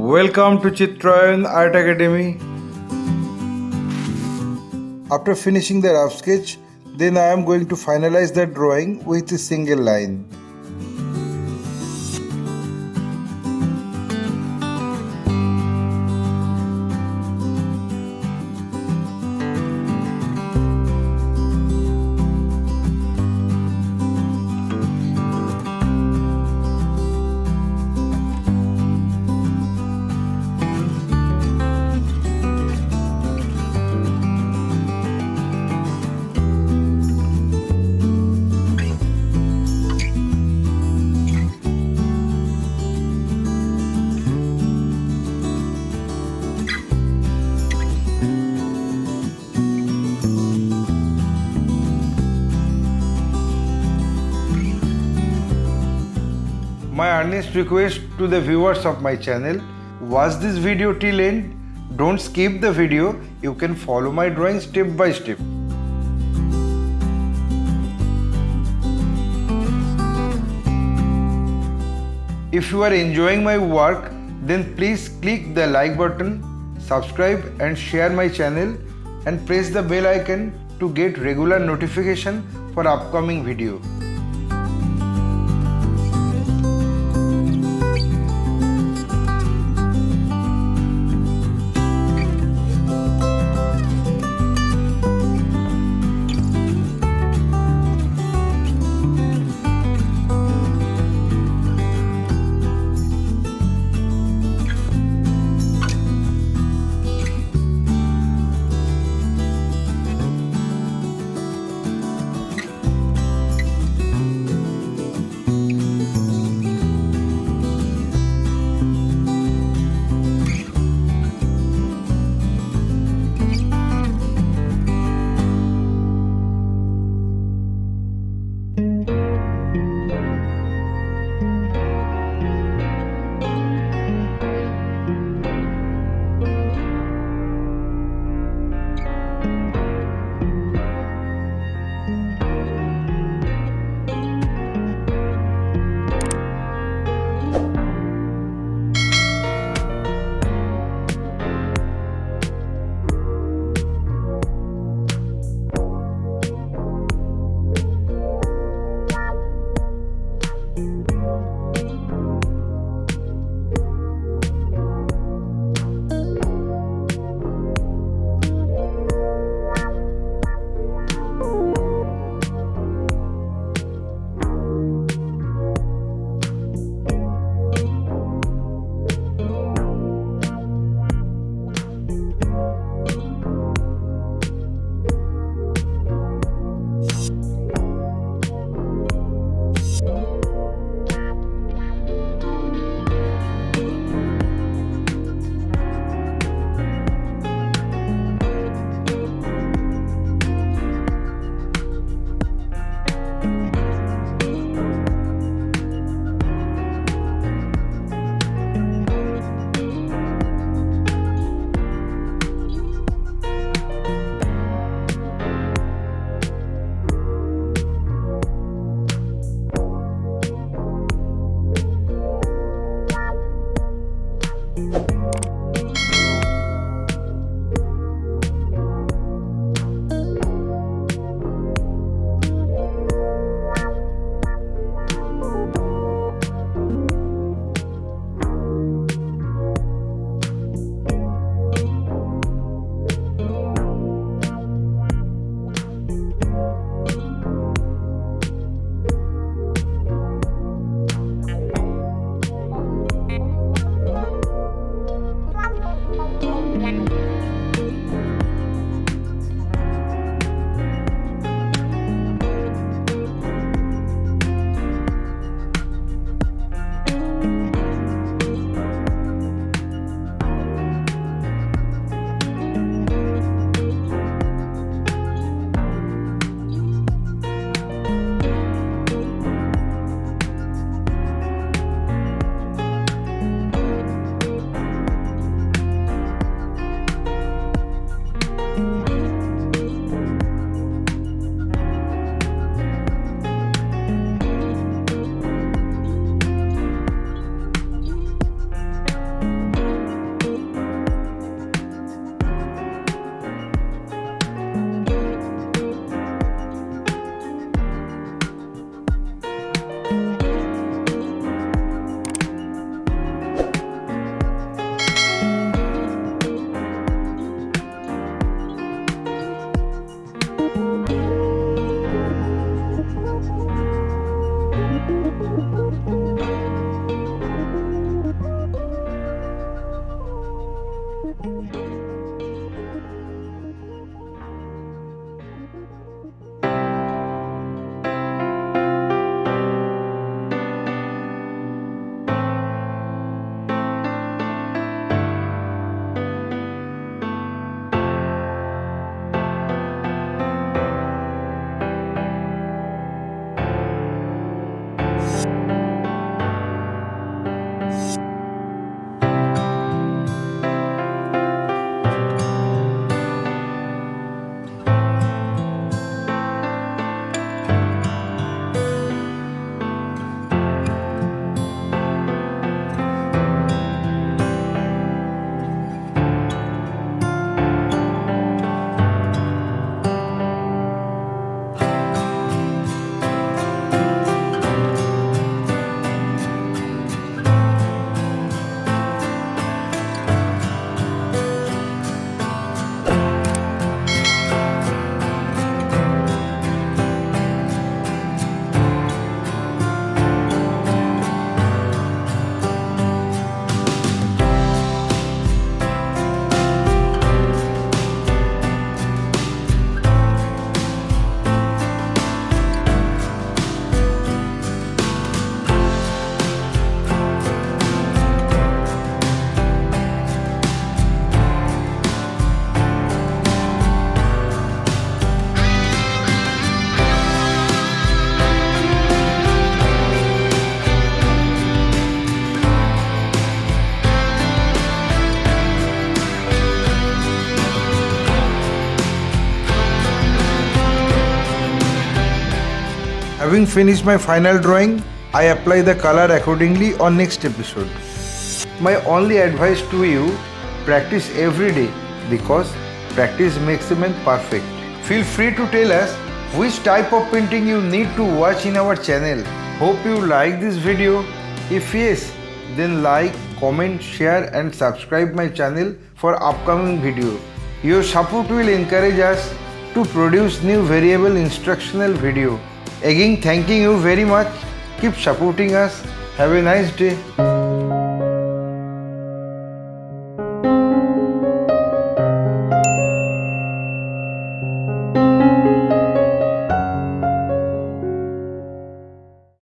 Welcome to Chitrayan Art Academy. After finishing the rough sketch, then I am going to finalize the drawing with a single line. My earnest request to the viewers of my channel, watch this video till end. Don't skip the video. You can follow my drawing step by step. If you are enjoying my work, then please click the like button, subscribe and share my channel and press the bell icon to get regular notification for upcoming video. Having finished my final drawing, I apply the color accordingly on next episode. My only advice to you, practice every day because practice makes a man perfect. Feel free to tell us which type of painting you need to watch in our channel. Hope you like this video. If yes, then like, comment, share and subscribe my channel for upcoming video. Your support will encourage us to produce new variable instructional video. Again, thanking you very much. Keep supporting us. Have a nice day.